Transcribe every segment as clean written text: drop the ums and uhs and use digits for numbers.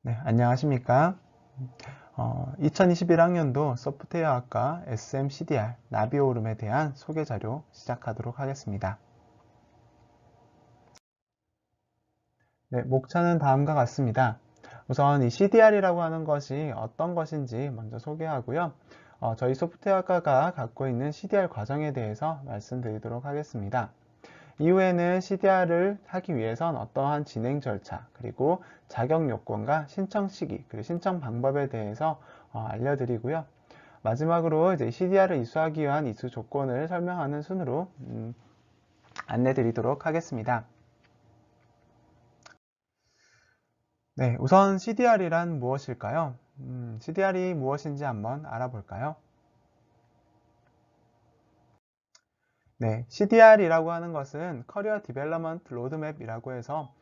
네, 안녕하십니까. 2021학년도 소프트웨어학과 SMCDR 나비오름에 대한 소개 자료 시작하도록 하겠습니다. 네, 목차는 다음과 같습니다. 우선 이 CDR이라고 하는 것이 어떤 것인지 먼저 소개하고요. 저희 소프트웨어학과가 갖고 있는 CDR 과정에 대해서 말씀드리도록 하겠습니다. 이후에는 CDR을 하기 위해선 어떠한 진행 절차, 그리고 자격 요건과 신청 시기, 그리고 신청 방법에 대해서 알려드리고요. 마지막으로 이제 CDR을 이수하기 위한 이수 조건을 설명하는 순으로 안내 드리도록 하겠습니다. 네, 우선 CDR이란 무엇일까요? CDR이 무엇인지 한번 알아볼까요? 네, CDR이라고 하는 것은 커리어 디벨롭먼트 로드맵이라고 해서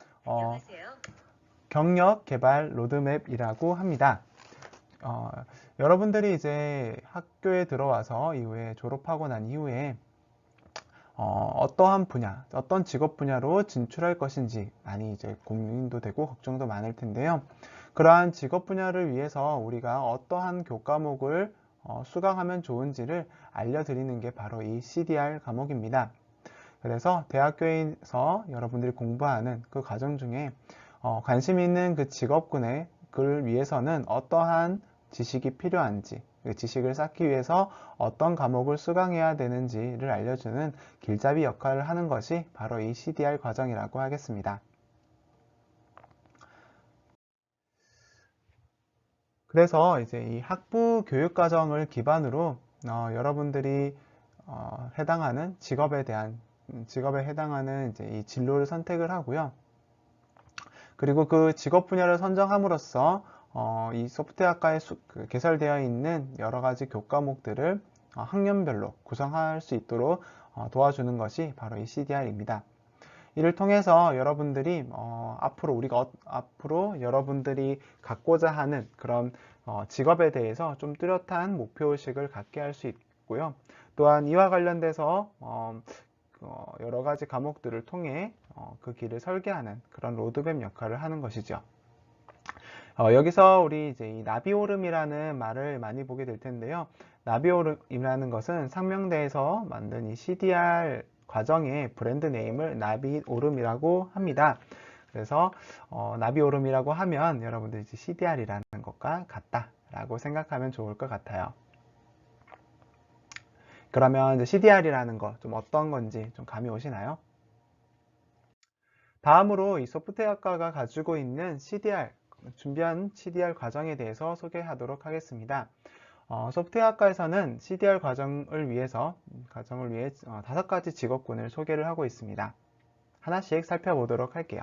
경력 개발 로드맵이라고 합니다. 여러분들이 이제 학교에 들어와서 이후에 졸업하고 난 이후에 어떠한 분야, 어떤 직업 분야로 진출할 것인지 많이 이제 고민도 되고 걱정도 많을 텐데요. 그러한 직업 분야를 위해서 우리가 어떠한 교과목을 수강하면 좋은지를 알려드리는 게 바로 이 CDR 과목입니다. 그래서 대학교에서 여러분들이 공부하는 그 과정 중에 관심 있는 그 직업군을 위해서는 어떠한 지식이 필요한지, 그 지식을 쌓기 위해서 어떤 과목을 수강해야 되는지를 알려주는 길잡이 역할을 하는 것이 바로 이 CDR 과정이라고 하겠습니다. 그래서 이제 이 학부 교육 과정을 기반으로 여러분들이 해당하는 직업에 해당하는 이제 이 진로를 선택을 하고요. 그리고 그 직업 분야를 선정함으로써 이 소프트웨어학과에 개설되어 있는 여러 가지 교과목들을 학년별로 구성할 수 있도록 도와주는 것이 바로 이 CDR입니다. 이를 통해서 여러분들이 앞으로 여러분들이 갖고자 하는 그런 직업에 대해서 좀 뚜렷한 목표의식을 갖게 할 수 있고요. 또한 이와 관련돼서 여러 가지 과목들을 통해 그 길을 설계하는 그런 로드맵 역할을 하는 것이죠. 여기서 우리 이제 이 나비오름이라는 말을 많이 보게 될 텐데요. 나비오름이라는 것은 상명대에서 만든 이 CDR 과정의 브랜드 네임을 나비오름이라고 합니다. 그래서 나비오름이라고 하면 여러분들 이제 CDR이라는 것과 같다라고 생각하면 좋을 것 같아요. 그러면 이제 CDR이라는 거 좀 어떤 건지 좀 감이 오시나요? 다음으로 이 소프트웨어학과가 가지고 있는 준비한 CDR 과정에 대해서 소개하도록 하겠습니다. 소프트웨어학과에서는 CDR 과정을 위해 5가지 직업군을 소개를 하고 있습니다. 하나씩 살펴보도록 할게요.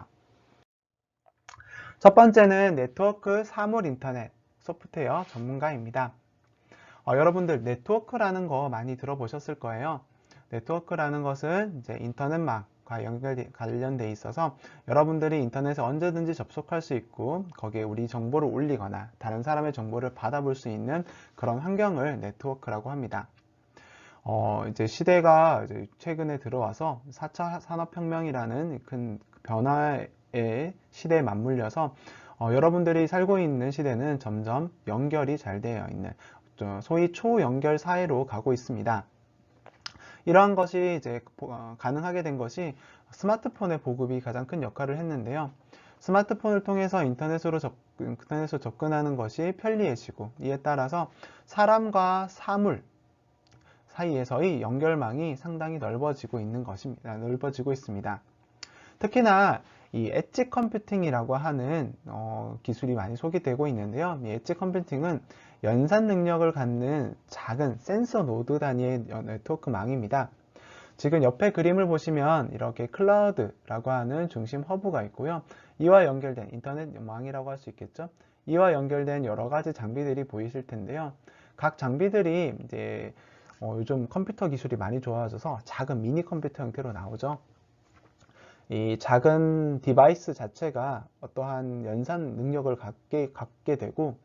첫 번째는 네트워크 사물 인터넷 소프트웨어 전문가입니다. 여러분들 네트워크라는 거 많이 들어보셨을 거예요. 네트워크라는 것은 이제 인터넷망과 관련돼 있어서 여러분들이 인터넷에 언제든지 접속할 수 있고 거기에 우리 정보를 올리거나 다른 사람의 정보를 받아볼 수 있는 그런 환경을 네트워크라고 합니다. 이제 시대가 이제 최근에 들어와서 4차 산업혁명이라는 큰 변화의 시대에 맞물려서 여러분들이 살고 있는 시대는 점점 연결이 잘 되어 있는 소위 초연결 사회로 가고 있습니다. 이러한 것이 이제 가능하게 된 것이 스마트폰의 보급이 가장 큰 역할을 했는데요. 스마트폰을 통해서 인터넷으로 접근하는 것이 편리해지고 이에 따라서 사람과 사물 사이에서의 연결망이 상당히 넓어지고 있습니다. 특히나 이 엣지 컴퓨팅이라고 하는 기술이 많이 소개되고 있는데요. 이 엣지 컴퓨팅은 연산 능력을 갖는 작은 센서 노드 단위의 네트워크망입니다. 지금 옆에 그림을 보시면 이렇게 클라우드라고 하는 중심 허브가 있고요. 이와 연결된 인터넷망이라고 할 수 있겠죠. 이와 연결된 여러 가지 장비들이 보이실 텐데요. 각 장비들이 이제 요즘 컴퓨터 기술이 많이 좋아져서 작은 미니 컴퓨터 형태로 나오죠. 이 작은 디바이스 자체가 어떠한 연산 능력을 갖게 되고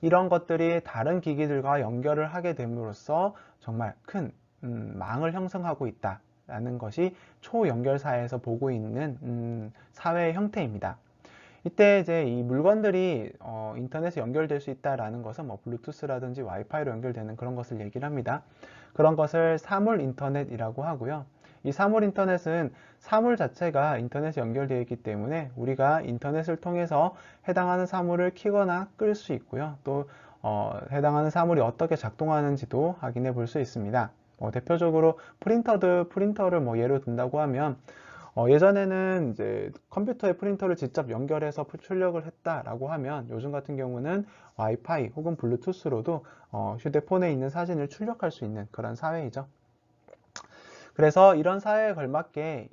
이런 것들이 다른 기기들과 연결을 하게 됨으로써 정말 큰 망을 형성하고 있다라는 것이 초연결사에서 보고 있는 사회의 형태입니다. 이때 이제 이 물건들이 인터넷에 연결될 수 있다라는 것은 뭐 블루투스라든지 와이파이로 연결되는 그런 것을 얘기를 합니다. 그런 것을 사물 인터넷이라고 하고요. 이 사물 인터넷은 사물 자체가 인터넷에 연결되어 있기 때문에 우리가 인터넷을 통해서 해당하는 사물을 키거나 끌 수 있고요. 또 해당하는 사물이 어떻게 작동하는지도 확인해 볼 수 있습니다. 대표적으로 프린터를 뭐 예로 든다고 하면 예전에는 이제 컴퓨터에 프린터를 직접 연결해서 출력을 했다라고 하면 요즘 같은 경우는 와이파이 혹은 블루투스로도 휴대폰에 있는 사진을 출력할 수 있는 그런 사회이죠. 그래서 이런 사회에 걸맞게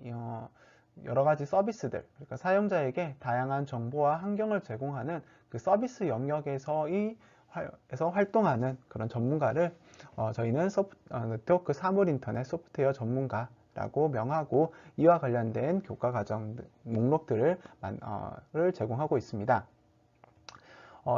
여러 가지 서비스들, 그러니까 사용자에게 다양한 정보와 환경을 제공하는 그 서비스 영역에서 활동하는 그런 전문가를 저희는 네트워크 사물 인터넷 소프트웨어 전문가라고 명하고 이와 관련된 교과 과정 목록들을 제공하고 있습니다.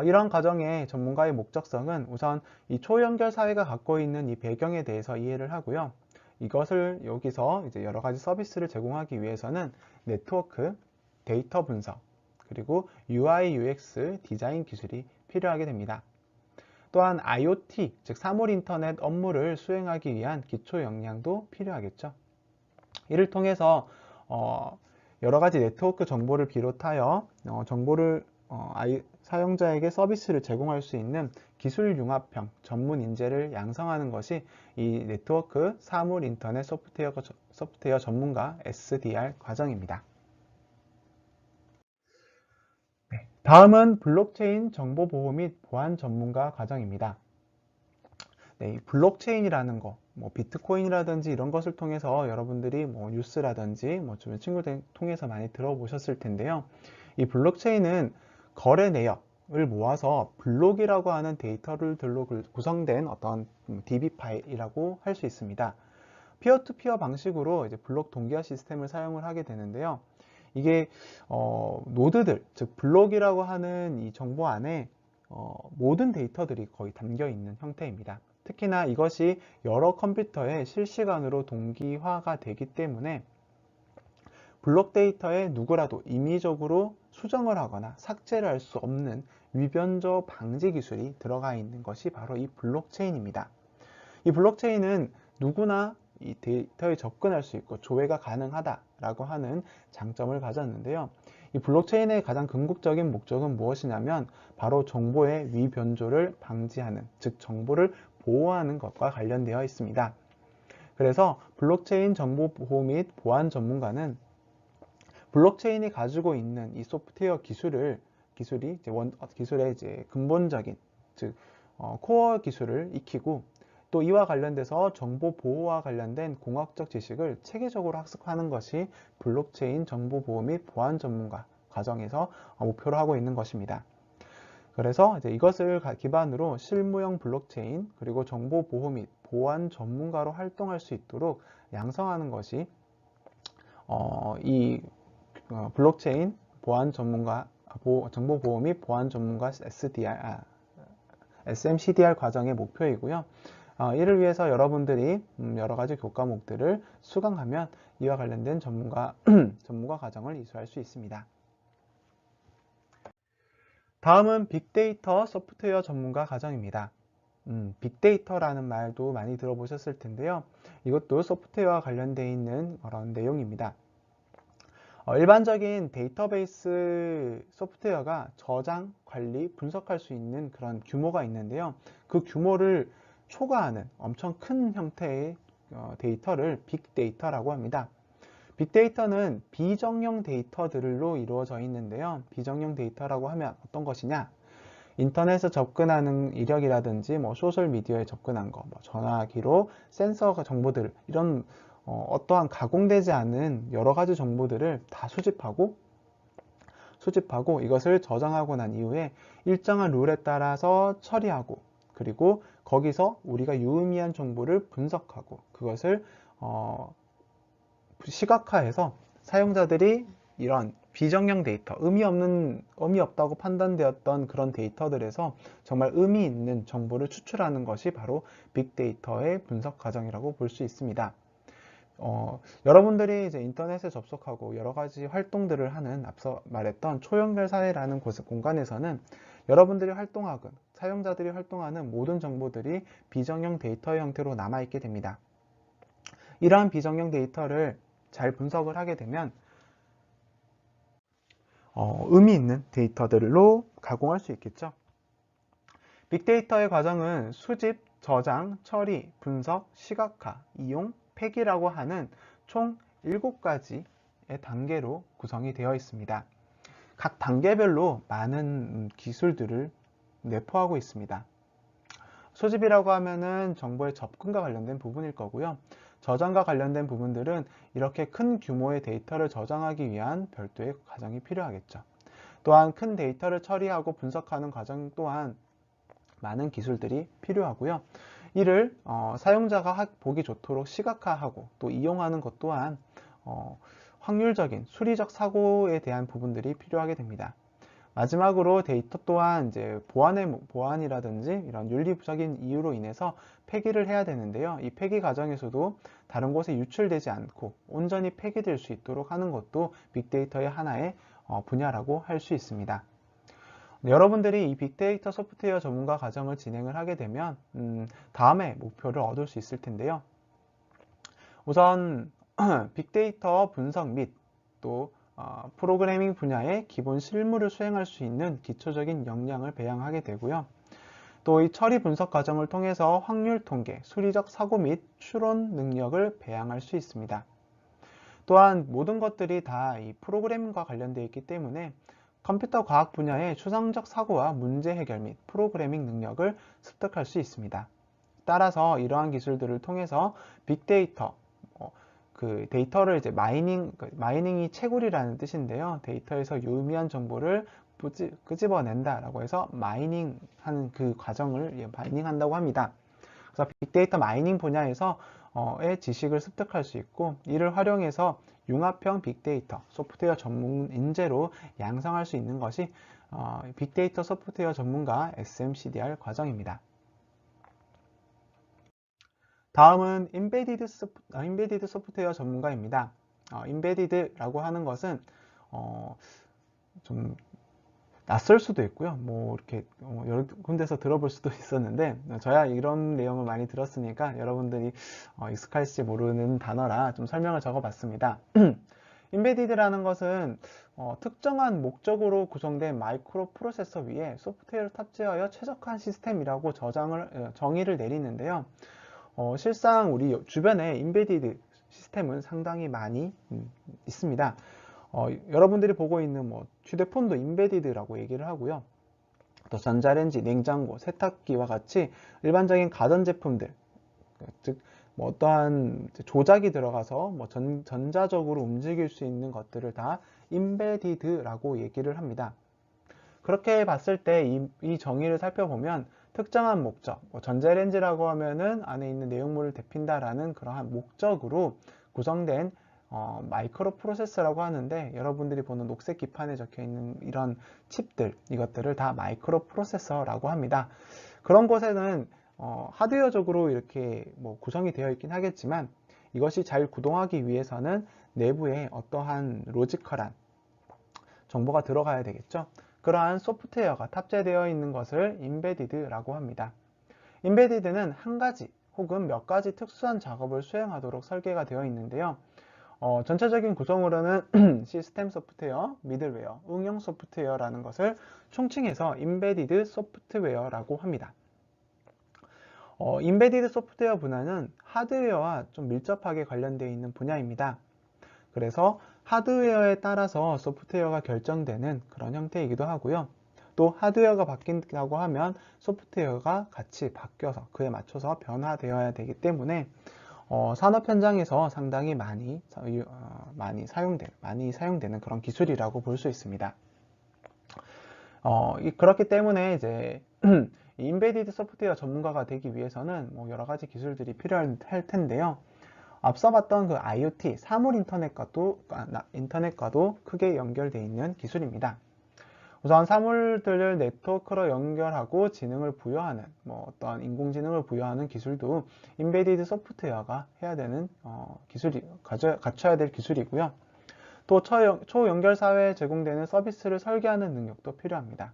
이런 과정의 전문가의 목적성은 우선 이 초연결 사회가 갖고 있는 이 배경에 대해서 이해를 하고요. 이것을 여기서 이제 여러 가지 서비스를 제공하기 위해서는 네트워크, 데이터 분석, 그리고 UI, UX 디자인 기술이 필요하게 됩니다. 또한 IoT, 즉 사물 인터넷 업무를 수행하기 위한 기초 역량도 필요하겠죠. 이를 통해서 여러 가지 네트워크 정보를 비롯하여 사용자에게 서비스를 제공할 수 있는 기술 융합형 전문 인재를 양성하는 것이 이 네트워크 사물 인터넷 소프트웨어 전문가 SDR 과정입니다. 다음은 블록체인 정보보호 및 보안 전문가 과정입니다. 이 블록체인이라는 거, 뭐 비트코인이라든지 이런 것을 통해서 여러분들이 뭐 뉴스라든지 뭐 주변 친구들 통해서 많이 들어보셨을 텐데요. 이 블록체인은 거래 내역을 모아서 블록이라고 하는 데이터를 들로 구성된 어떤 DB 파일이라고 할 수 있습니다. 피어투피어 방식으로 이제 블록 동기화 시스템을 사용을 하게 되는데요. 이게 노드들, 즉 블록이라고 하는 이 정보 안에 모든 데이터들이 거의 담겨 있는 형태입니다. 특히나 이것이 여러 컴퓨터에 실시간으로 동기화가 되기 때문에 블록 데이터에 누구라도 임의적으로 수정을 하거나 삭제를 할 수 없는 위변조 방지 기술이 들어가 있는 것이 바로 이 블록체인입니다. 이 블록체인은 누구나 이 데이터에 접근할 수 있고 조회가 가능하다라고 하는 장점을 가졌는데요. 이 블록체인의 가장 궁극적인 목적은 무엇이냐면 바로 정보의 위변조를 방지하는, 즉 정보를 보호하는 것과 관련되어 있습니다. 그래서 블록체인 정보보호 및 보안 전문가는 블록체인이 가지고 있는 이 소프트웨어 기술의 이제 근본적인, 즉 코어 기술을 익히고 또 이와 관련돼서 정보 보호와 관련된 공학적 지식을 체계적으로 학습하는 것이 블록체인 정보보호 및 보안 전문가 과정에서 목표로 하고 있는 것입니다. 그래서 이제 이것을 기반으로 실무형 블록체인 그리고 정보보호 및 보안 전문가로 활동할 수 있도록 양성하는 것이 이 블록체인 보안 전문가 정보보호 및 보안 전문가 SMCDR 과정의 목표이고요. 이를 위해서 여러분들이 여러 가지 교과목들을 수강하면 이와 관련된 전문가 과정을 이수할 수 있습니다. 다음은 빅데이터 소프트웨어 전문가 과정입니다. 빅데이터라는 말도 많이 들어보셨을 텐데요. 이것도 소프트웨어와 관련되어 있는 그런 내용입니다. 일반적인 데이터베이스 소프트웨어가 저장, 관리, 분석할 수 있는 그런 규모가 있는데요. 그 규모를 초과하는 엄청 큰 형태의 데이터를 빅데이터라고 합니다. 빅데이터는 비정형 데이터들로 이루어져 있는데요. 비정형 데이터라고 하면 어떤 것이냐? 인터넷에 접근하는 이력이라든지 뭐 소셜미디어에 접근한 거, 뭐 전화기로 센서 정보들, 이런 어떠한 가공되지 않은 여러 가지 정보들을 다 수집하고 이것을 저장하고 난 이후에 일정한 룰에 따라서 처리하고, 그리고 거기서 우리가 유의미한 정보를 분석하고 그것을 시각화해서 사용자들이 이런 비정형 데이터, 의미 없다고 판단되었던 그런 데이터들에서 정말 의미 있는 정보를 추출하는 것이 바로 빅데이터의 분석 과정이라고 볼 수 있습니다. 여러분들이 이제 인터넷에 접속하고 여러 가지 활동들을 하는 앞서 말했던 초연결 사회라는 공간에서는 여러분들이 활동하고 사용자들이 활동하는 모든 정보들이 비정형 데이터의 형태로 남아있게 됩니다. 이러한 비정형 데이터를 잘 분석을 하게 되면 의미 있는 데이터들로 가공할 수 있겠죠. 빅데이터의 과정은 수집, 저장, 처리, 분석, 시각화, 이용, 폐기라고 하는 총 7가지의 단계로 구성이 되어 있습니다. 각 단계별로 많은 기술들을 내포하고 있습니다. 수집이라고 하면은 정보의 접근과 관련된 부분일 거고요. 저장과 관련된 부분들은 이렇게 큰 규모의 데이터를 저장하기 위한 별도의 과정이 필요하겠죠. 또한 큰 데이터를 처리하고 분석하는 과정 또한 많은 기술들이 필요하고요. 이를 사용자가 보기 좋도록 시각화하고 또 이용하는 것 또한 확률적인 수리적 사고에 대한 부분들이 필요하게 됩니다. 마지막으로 데이터 또한 이제 보안이라든지 이런 윤리적인 이유로 인해서 폐기를 해야 되는데요. 이 폐기 과정에서도 다른 곳에 유출되지 않고 온전히 폐기될 수 있도록 하는 것도 빅데이터의 하나의 분야라고 할 수 있습니다. 여러분들이 이 빅데이터 소프트웨어 전문가 과정을 진행을 하게 되면 다음에 목표를 얻을 수 있을 텐데요. 우선 빅데이터 분석 및 또 프로그래밍 분야의 기본 실무를 수행할 수 있는 기초적인 역량을 배양하게 되고요. 또 이 처리 분석 과정을 통해서 확률 통계, 수리적 사고 및 추론 능력을 배양할 수 있습니다. 또한 모든 것들이 다 이 프로그래밍과 관련되어 있기 때문에 컴퓨터 과학 분야의 추상적 사고와 문제 해결 및 프로그래밍 능력을 습득할 수 있습니다. 따라서 이러한 기술들을 통해서 빅데이터, 그 데이터를 이제 마이닝이 채굴이라는 뜻인데요. 데이터에서 유의미한 정보를 끄집어낸다라고 해서 마이닝하는 그 과정을 마이닝한다고 합니다. 그래서 빅데이터 마이닝 분야에서 의 지식을 습득할 수 있고 이를 활용해서 융합형 빅데이터 소프트웨어 전문 인재로 양성할 수 있는 것이 빅데이터 소프트웨어 전문가 SMCDR 과정입니다. 다음은 인베디드 소프트웨어 전문가입니다. 인베디드라고 하는 것은 좀 낯설 수도 있고요. 뭐 이렇게 여러 군데서 들어볼 수도 있었는데 저야 이런 내용을 많이 들었으니까 여러분들이 익숙할지 모르는 단어라 좀 설명을 적어봤습니다. 인베디드라는 것은 특정한 목적으로 구성된 마이크로 프로세서 위에 소프트웨어를 탑재하여 최적화 시스템이라고 정의를 내리는데요. 실상 우리 주변에 인베디드 시스템은 상당히 많이 있습니다. 여러분들이 보고 있는 휴대폰도 인베디드라고 얘기를 하고요. 또 전자레인지, 냉장고, 세탁기와 같이 일반적인 가전제품들, 즉 어떠한 조작이 들어가서 전자적으로 움직일 수 있는 것들을 다 인베디드라고 얘기를 합니다. 그렇게 봤을 때 이 정의를 살펴보면 특정한 목적, 전자레인지라고 하면은 안에 있는 내용물을 데핀다라는 그러한 목적으로 구성된 마이크로 프로세서라고 하는데 여러분들이 보는 녹색 기판에 적혀 있는 이런 칩들, 이것들을 다 마이크로 프로세서라고 합니다. 그런 곳에는 하드웨어적으로 이렇게 구성이 되어 있긴 하겠지만 이것이 잘 구동하기 위해서는 내부에 어떠한 로지컬한 정보가 들어가야 되겠죠. 그러한 소프트웨어가 탑재되어 있는 것을 인베디드라고 합니다. 인베디드는 한 가지 혹은 몇 가지 특수한 작업을 수행하도록 설계가 되어 있는데요. 전체적인 구성으로는 시스템 소프트웨어, 미들웨어, 응용 소프트웨어라는 것을 총칭해서 인베디드 소프트웨어라고 합니다. 인베디드 소프트웨어 분야는 하드웨어와 좀 밀접하게 관련되어 있는 분야입니다. 그래서 하드웨어에 따라서 소프트웨어가 결정되는 그런 형태이기도 하고요. 또 하드웨어가 바뀐다고 하면 소프트웨어가 같이 바뀌어서 그에 맞춰서 변화되어야 되기 때문에 산업 현장에서 상당히 많이 사용되는 그런 기술이라고 볼 수 있습니다. 그렇기 때문에 이제 인베디드 소프트웨어 전문가가 되기 위해서는 여러 가지 기술들이 필요할 텐데요. 앞서 봤던 그 IoT, 사물 인터넷과도 크게 연결되어 있는 기술입니다. 우선 사물들을 네트워크로 연결하고 지능을 부여하는, 어떤 인공지능을 부여하는 기술도 인베디드 소프트웨어가 해야 되는 갖춰야 될 기술이고요. 또 초연결 사회에 제공되는 서비스를 설계하는 능력도 필요합니다.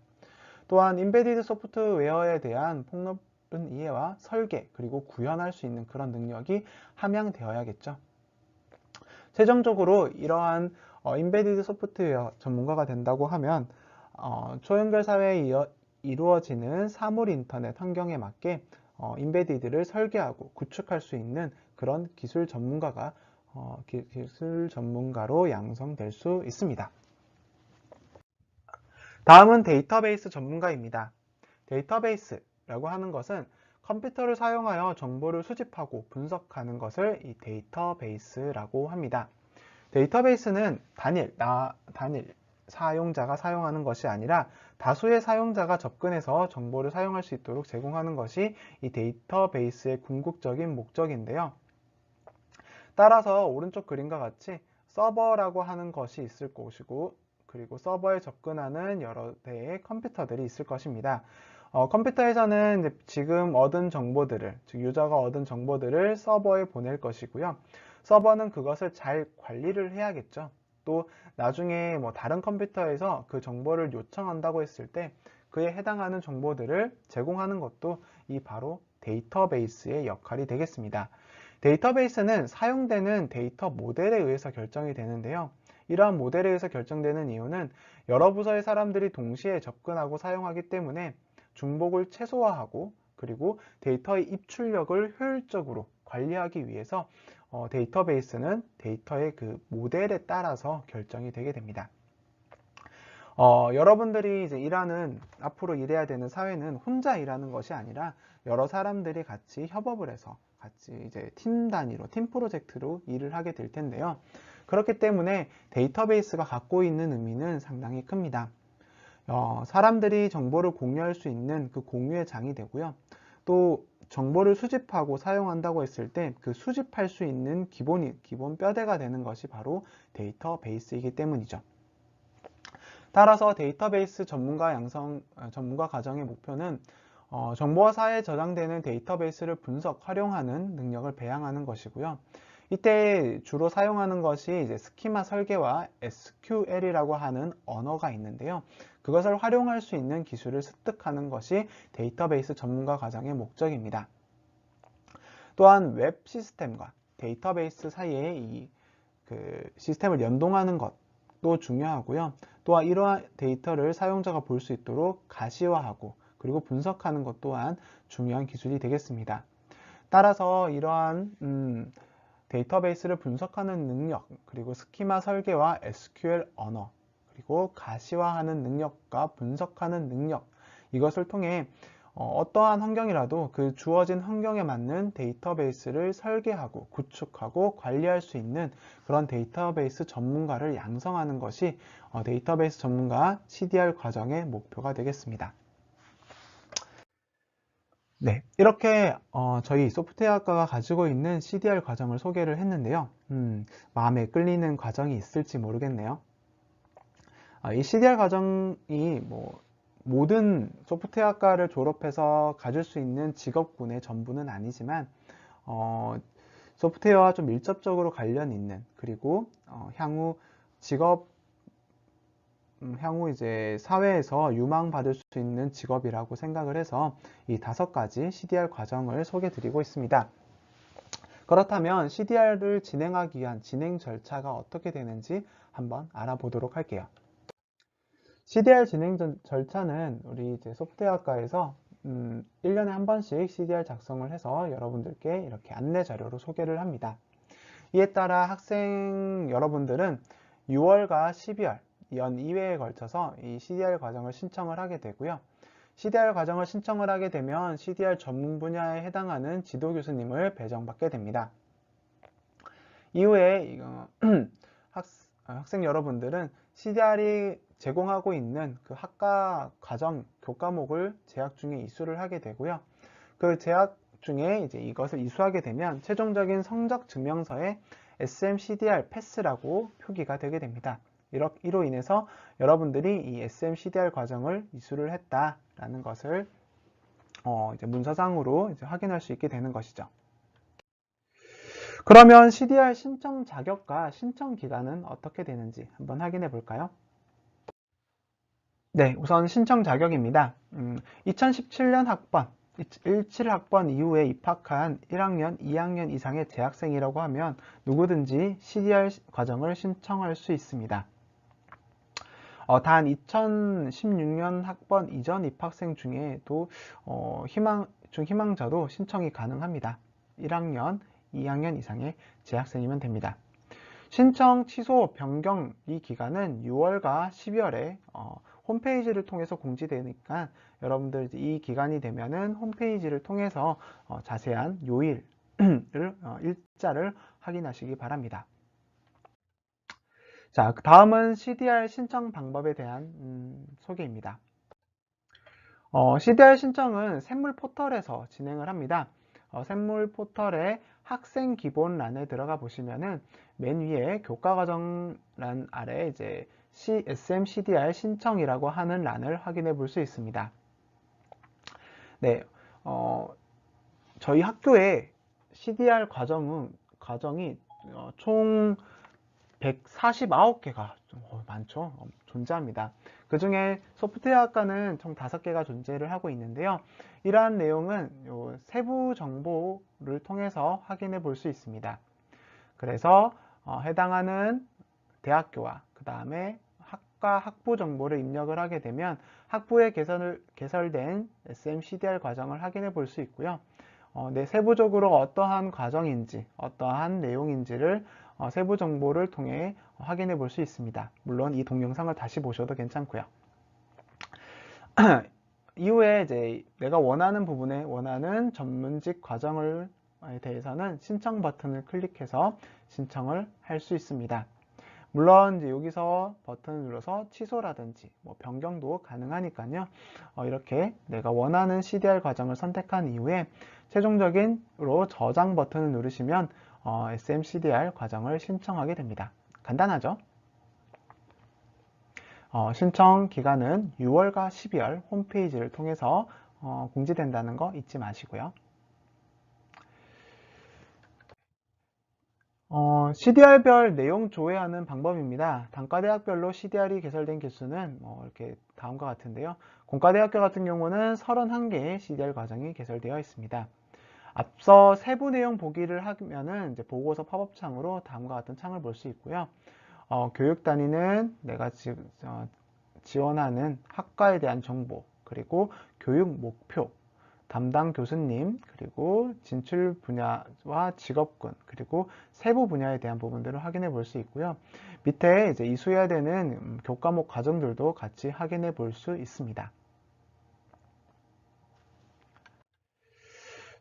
또한 인베디드 소프트웨어에 대한 폭넓은 이해와 설계, 그리고 구현할 수 있는 그런 능력이 함양되어야겠죠. 최종적으로 이러한 인베디드 소프트웨어 전문가가 된다고 하면 초연결 사회에 이루어지는 사물 인터넷 환경에 맞게 인베디드를 설계하고 구축할 수 있는 그런 기술 전문가로 양성될 수 있습니다. 다음은 데이터베이스 전문가입니다. 데이터베이스라고 하는 것은 컴퓨터를 사용하여 정보를 수집하고 분석하는 것을 이 데이터베이스라고 합니다. 데이터베이스는 단일 사용자가 사용하는 것이 아니라 다수의 사용자가 접근해서 정보를 사용할 수 있도록 제공하는 것이 이 데이터베이스의 궁극적인 목적인데요. 따라서 오른쪽 그림과 같이 서버라고 하는 것이 있을 것이고, 그리고 서버에 접근하는 여러 대의 컴퓨터들이 있을 것입니다. 컴퓨터에서는 이제 지금 얻은 정보들을, 즉 유저가 얻은 정보들을 서버에 보낼 것이고요. 서버는 그것을 잘 관리를 해야겠죠. 또 나중에 다른 컴퓨터에서 그 정보를 요청한다고 했을 때 그에 해당하는 정보들을 제공하는 것도 이 바로 데이터베이스의 역할이 되겠습니다. 데이터베이스는 사용되는 데이터 모델에 의해서 결정이 되는데요. 이러한 모델에 의해서 결정되는 이유는 여러 부서의 사람들이 동시에 접근하고 사용하기 때문에 중복을 최소화하고, 그리고 데이터의 입출력을 효율적으로 관리하기 위해서 데이터베이스는 데이터의 그 모델에 따라서 결정이 되게 됩니다. 여러분들이 이제 앞으로 일해야 되는 사회는 혼자 일하는 것이 아니라 여러 사람들이 같이 협업을 해서 같이 이제 팀 단위로, 팀 프로젝트로 일을 하게 될 텐데요. 그렇기 때문에 데이터베이스가 갖고 있는 의미는 상당히 큽니다. 사람들이 정보를 공유할 수 있는 그 공유의 장이 되고요. 또 정보를 수집하고 사용한다고 했을 때 그 수집할 수 있는 기본 뼈대가 되는 것이 바로 데이터베이스이기 때문이죠. 따라서 데이터베이스 전문가 과정의 목표는 정보와 사회에 저장되는 데이터베이스를 활용하는 능력을 배양하는 것이고요. 이때 주로 사용하는 것이 이제 스키마 설계와 SQL이라고 하는 언어가 있는데요. 그것을 활용할 수 있는 기술을 습득하는 것이 데이터베이스 전문가 과정의 목적입니다. 또한 웹 시스템과 데이터베이스 사이에 그 시스템을 연동하는 것도 중요하고요. 또한 이러한 데이터를 사용자가 볼 수 있도록 가시화하고 그리고 분석하는 것 또한 중요한 기술이 되겠습니다. 따라서 이러한 데이터베이스를 분석하는 능력, 그리고 스키마 설계와 SQL 언어, 그리고 가시화하는 능력과 분석하는 능력, 이것을 통해 어떠한 환경이라도 그 주어진 환경에 맞는 데이터베이스를 설계하고 구축하고 관리할 수 있는 그런 데이터베이스 전문가를 양성하는 것이 데이터베이스 전문가 CDR 과정의 목표가 되겠습니다. 네, 이렇게 저희 소프트웨어학과가 가지고 있는 CDR 과정을 소개를 했는데요. 마음에 끌리는 과정이 있을지 모르겠네요. 이 CDR 과정이 모든 소프트웨어학과를 졸업해서 가질 수 있는 직업군의 전부는 아니지만 소프트웨어와 좀 밀접적으로 관련 있는, 그리고 향후 이제 사회에서 유망받을 수 있는 직업이라고 생각을 해서 이 5가지 CDR 과정을 소개해 드리고 있습니다. 그렇다면 CDR을 진행하기 위한 진행 절차가 어떻게 되는지 한번 알아보도록 할게요. CDR 진행 절차는 우리 이제 소프트웨어학과에서 1년에 한 번씩 CDR 작성을 해서 여러분들께 이렇게 안내 자료로 소개를 합니다. 이에 따라 학생 여러분들은 6월과 12월 연 2회에 걸쳐서 이 CDR 과정을 신청을 하게 되고요. CDR 과정을 신청을 하게 되면 CDR 전문 분야에 해당하는 지도 교수님을 배정받게 됩니다. 이후에 학생 여러분들은 CDR이 제공하고 있는 그 학과 과정 교과목을 재학 중에 이수를 하게 되고요. 그 재학 중에 이제 이것을 이수하게 되면 최종적인 성적 증명서에 SMCDR 패스라고 표기가 되게 됩니다. 이로 인해서 여러분들이 이 SMCDR 과정을 이수를 했다라는 것을 이제 문서상으로 이제 확인할 수 있게 되는 것이죠. 그러면 CDR 신청 자격과 신청 기간은 어떻게 되는지 한번 확인해 볼까요? 네, 우선 신청 자격입니다. 2017년 학번, 17학번 이후에 입학한 1학년, 2학년 이상의 재학생이라고 하면 누구든지 CDR 과정을 신청할 수 있습니다. 단 2016년 학번 이전 입학생 중에도 희망자도 신청이 가능합니다. 1학년, 2학년 이상의 재학생이면 됩니다. 신청 취소 변경 이 기간은 6월과 12월에 홈페이지를 통해서 공지되니까 여러분들 이 기간이 되면은 홈페이지를 통해서 자세한 요일을 일자를 확인하시기 바랍니다. 자, 다음은 CDR 신청 방법에 대한 소개입니다. CDR 신청은 샘물 포털에서 진행을 합니다. 샘물 포털의 학생 기본란에 들어가 보시면은 맨 위에 교과과정란 아래 이제 SMCDR 신청이라고 하는 란을 확인해 볼 수 있습니다. 네, 저희 학교에 CDR 과정이 총 149개가 많죠. 존재합니다. 그 중에 소프트웨어학과는 총 5개가 존재를 하고 있는데요. 이러한 내용은 세부 정보를 통해서 확인해 볼 수 있습니다. 그래서 해당하는 대학교와 그 다음에 학과 학부 정보를 입력을 하게 되면 학부에 개설된 SMCDR 과정을 확인해 볼 수 있고요. 세부적으로 어떠한 과정인지 어떠한 내용인지를 세부 정보를 통해 확인해 볼 수 있습니다. 물론 이 동영상을 다시 보셔도 괜찮고요. 이후에 이제 내가 원하는 부분에 원하는 전문직 과정에 대해서는 신청 버튼을 클릭해서 신청을 할 수 있습니다. 물론 이제 여기서 버튼을 눌러서 취소라든지 변경도 가능하니까요. 이렇게 내가 원하는 CDR 과정을 선택한 이후에 최종적인으로 저장 버튼을 누르시면 SMCDR 과정을 신청하게 됩니다. 간단하죠? 신청 기간은 6월과 12월 홈페이지를 통해서 공지된다는 거 잊지 마시고요. CDR별 내용 조회하는 방법입니다. 단과대학별로 CDR이 개설된 개수는 이렇게 다음과 같은데요. 공과대학교 같은 경우는 31개의 CDR 과정이 개설되어 있습니다. 앞서 세부 내용 보기를 하면은 이제 보고서 팝업 창으로 다음과 같은 창을 볼 수 있고요. 교육 단위는 내가 지원하는 학과에 대한 정보, 그리고 교육 목표, 담당 교수님, 그리고 진출 분야와 직업군, 그리고 세부 분야에 대한 부분들을 확인해 볼 수 있고요. 밑에 이제 이수해야 되는 교과목 과정들도 같이 확인해 볼 수 있습니다.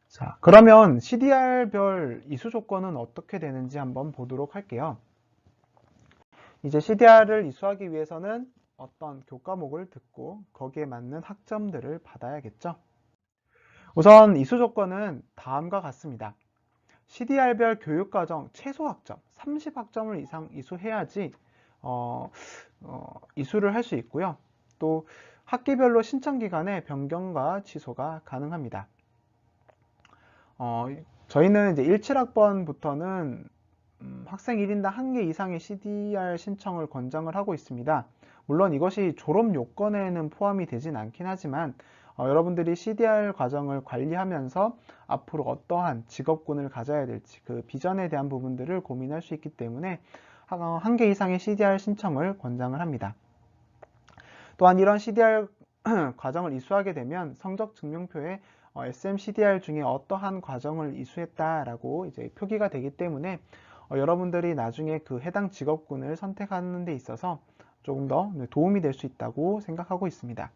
자, 그러면 CDR별 이수 조건은 어떻게 되는지 한번 보도록 할게요. 이제 CDR을 이수하기 위해서는 어떤 교과목을 듣고 거기에 맞는 학점들을 받아야겠죠. 우선 이수 조건은 다음과 같습니다. CDR별 교육과정 최소 학점 30학점을 이상 이수해야지 이수를 할 수 있고요. 또 학기별로 신청 기간에 변경과 취소가 가능합니다. 저희는 이제 17학번부터는 학생 1인당 1개 이상의 CDR 신청을 권장을 하고 있습니다. 물론 이것이 졸업 요건에는 포함이 되진 않긴 하지만 여러분들이 CDR 과정을 관리하면서 앞으로 어떠한 직업군을 가져야 될지 그 비전에 대한 부분들을 고민할 수 있기 때문에 1개 이상의 CDR 신청을 권장을 합니다. 또한 이런 CDR 과정을 이수하게 되면 성적 증명표에 SMCDR 중에 어떠한 과정을 이수했다라고 이제 표기가 되기 때문에 여러분들이 나중에 그 해당 직업군을 선택하는 데 있어서 조금 더 도움이 될 수 있다고 생각하고 있습니다.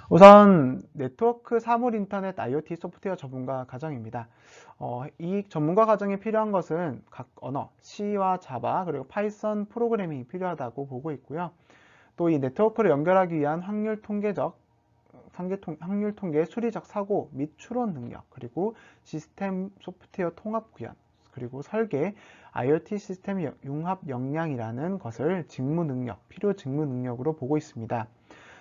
우선 네트워크 사물 인터넷 IoT 소프트웨어 전문가 과정입니다. 이 전문가 과정에 필요한 것은 각 언어 C와 자바 그리고 파이썬 프로그래밍이 필요하다고 보고 있고요. 또 이 네트워크를 연결하기 위한 확률 통계 수리적 사고 및 추론 능력, 그리고 시스템 소프트웨어 통합 구현, 그리고 설계, IoT 시스템 융합 역량이라는 것을 직무 능력, 필요 직무 능력으로 보고 있습니다.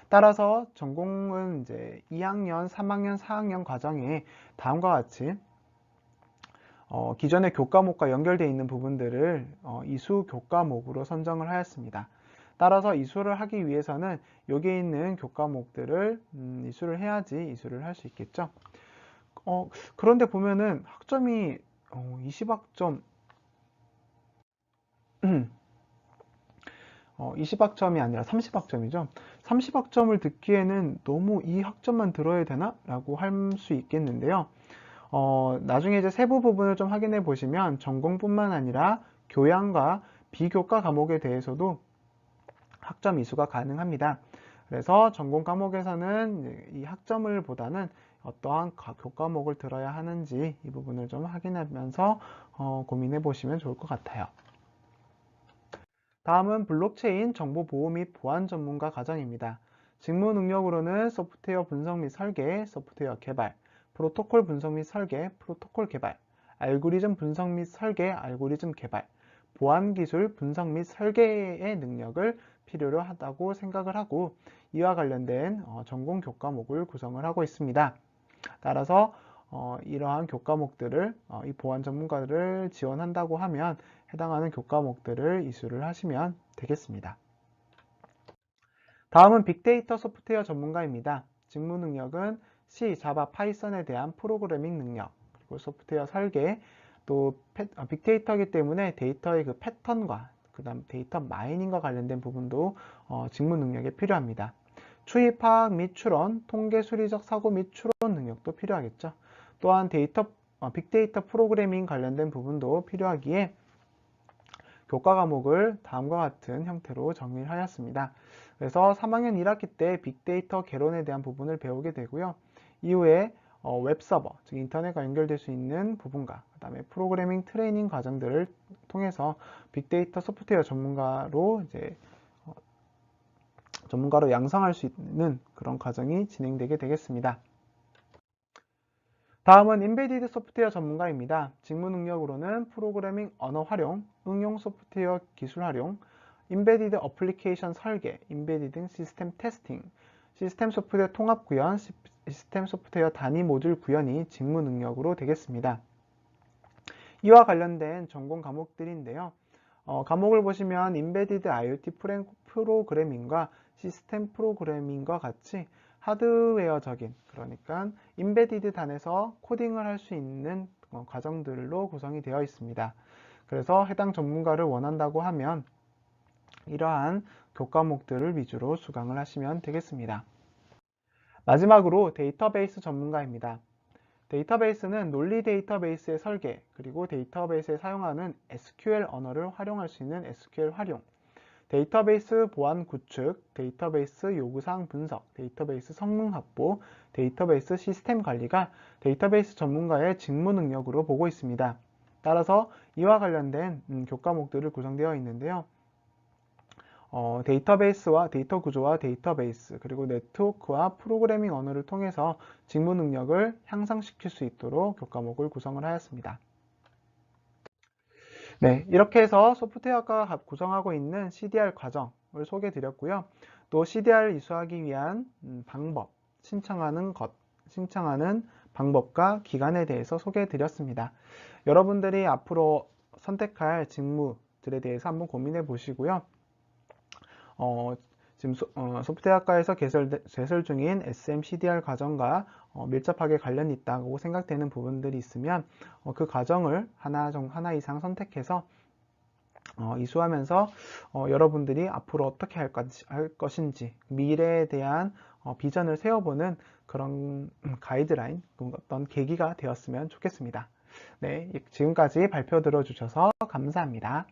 따라서 전공은 이제 2학년, 3학년, 4학년 과정에 다음과 같이 기존의 교과목과 연결되어 있는 부분들을 이수 교과목으로 선정을 하였습니다. 따라서 이수를 하기 위해서는 여기 있는 교과목들을 이수를 해야지 이수를 할 수 있겠죠. 그런데 보면은 학점이 20학점 20학점이 아니라 30학점이죠. 30학점을 듣기에는 너무 이 학점만 들어야 되나? 라고 할 수 있겠는데요. 나중에 이제 세부 부분을 좀 확인해 보시면 전공뿐만 아니라 교양과 비교과 과목에 대해서도 학점 이수가 가능합니다. 그래서 전공 과목에서는 이 학점을 보다는 어떠한 교과목을 들어야 하는지 이 부분을 좀 확인하면서 고민해 보시면 좋을 것 같아요. 다음은 블록체인 정보보호 및 보안 전문가 과정입니다. 직무 능력으로는 소프트웨어 분석 및 설계, 소프트웨어 개발, 프로토콜 분석 및 설계, 프로토콜 개발, 알고리즘 분석 및 설계, 알고리즘 개발, 보안 기술 분석 및 설계의 능력을 필요로 하다고 생각을 하고 이와 관련된 전공 교과목을 구성을 하고 있습니다. 따라서 이러한 교과목들을 이 보안 전문가들을 지원한다고 하면 해당하는 교과목들을 이수를 하시면 되겠습니다. 다음은 빅데이터 소프트웨어 전문가입니다. 직무 능력은 C, 자바, 파이썬에 대한 프로그래밍 능력, 그리고 소프트웨어 설계, 또 빅데이터이기 때문에 데이터의 그 패턴과 그 다음 데이터 마이닝과 관련된 부분도 직무 능력에 필요합니다. 추이 파악 및 추론, 통계 수리적 사고 및 추론 능력도 필요하겠죠. 또한 빅데이터 프로그래밍 관련된 부분도 필요하기에 교과 과목을 다음과 같은 형태로 정리를 하였습니다. 그래서 3학년 1학기 때 빅데이터 개론에 대한 부분을 배우게 되고요. 이후에 웹서버, 즉 인터넷과 연결될 수 있는 부분과 그 다음에 프로그래밍 트레이닝 과정들을 통해서 빅데이터 소프트웨어 전문가로 전문가로 양성할 수 있는 그런 과정이 진행되게 되겠습니다. 다음은 인베디드 소프트웨어 전문가입니다. 직무 능력으로는 프로그래밍 언어 활용, 응용 소프트웨어 기술 활용, 인베디드 어플리케이션 설계, 인베디드 시스템 테스팅, 시스템 소프트웨어 통합 구현, 시스템 소프트웨어 단위 모듈 구현이 직무 능력으로 되겠습니다. 이와 관련된 전공 과목들인데요. 과목을 보시면 인베디드 IoT 프로그래밍과 시스템 프로그래밍과 같이 하드웨어적인, 그러니까 인베디드 단에서 코딩을 할 수 있는 과정들로 구성이 되어 있습니다. 그래서 해당 전문가를 원한다고 하면 이러한 교과목들을 위주로 수강을 하시면 되겠습니다. 마지막으로 데이터베이스 전문가입니다. 데이터베이스는 논리 데이터베이스의 설계, 그리고 데이터베이스에 사용하는 SQL 언어를 활용할 수 있는 SQL 활용, 데이터베이스 보안 구축, 데이터베이스 요구사항 분석, 데이터베이스 성능 확보, 데이터베이스 시스템 관리가 데이터베이스 전문가의 직무 능력으로 보고 있습니다. 따라서 이와 관련된 교과목들을 구성되어 있는데요. 데이터베이스와 데이터 구조와 데이터베이스, 그리고 네트워크와 프로그래밍 언어를 통해서 직무 능력을 향상시킬 수 있도록 교과목을 구성을 하였습니다. 네, 이렇게 해서 소프트웨어가 구성하고 있는 CDR 과정을 소개해 드렸고요. 또 CDR 이수하기 위한 방법, 신청하는 방법과 기간에 대해서 소개해 드렸습니다. 여러분들이 앞으로 선택할 직무들에 대해서 한번 고민해 보시고요. 지금 소프트웨어학과에서 개설 중인 SM CDR 과정과 밀접하게 관련이 있다고 생각되는 부분들이 있으면 그 과정을 하나 이상 선택해서 이수하면서 여러분들이 앞으로 어떻게 할 것인지 미래에 대한 비전을 세워보는 그런 가이드라인, 어떤 계기가 되었으면 좋겠습니다. 네, 지금까지 발표 들어주셔서 감사합니다.